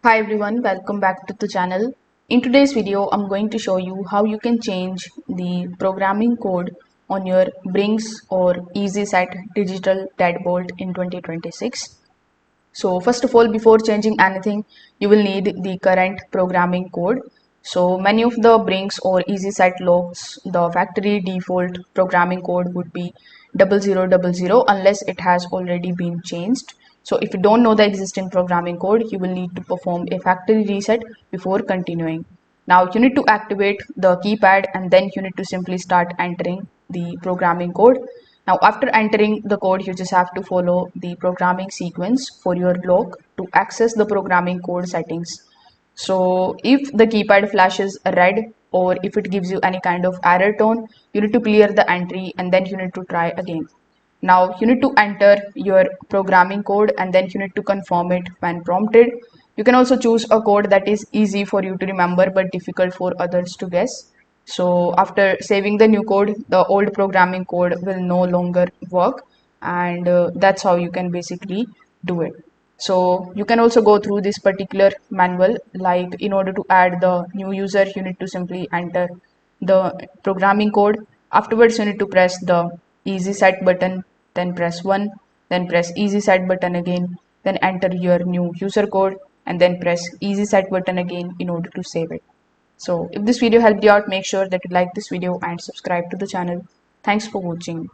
Hi everyone, welcome back to the channel. In today's video, I'm going to show you how you can change the programming code on your BRINKS or EZSET Digital Deadbolt in 2026. So first of all, before changing anything, you will need the current programming code. So many of the BRINKS or EZSET logs, the factory default programming code would be 0000 unless it has already been changed. So if you don't know the existing programming code, you will need to perform a factory reset before continuing. Now you need to activate the keypad and then you need to simply start entering the programming code. Now after entering the code, you just have to follow the programming sequence for your log to access the programming code settings. So if the keypad flashes red or if it gives you any kind of error tone, you need to clear the entry and then you need to try again. Now you need to enter your programming code and then you need to confirm it when prompted. You can also choose a code that is easy for you to remember but difficult for others to guess. So after saving the new code, the old programming code will no longer work, and that's how you can basically do it. So you can also go through this particular manual, like in order to add the new user, you need to simply enter the programming code. Afterwards, you need to press the easy set button, then press 1, then press easy set button again, then enter your new user code and then press easy set button again in order to save it. So if this video helped you out, make sure that you like this video and subscribe to the channel. Thanks for watching.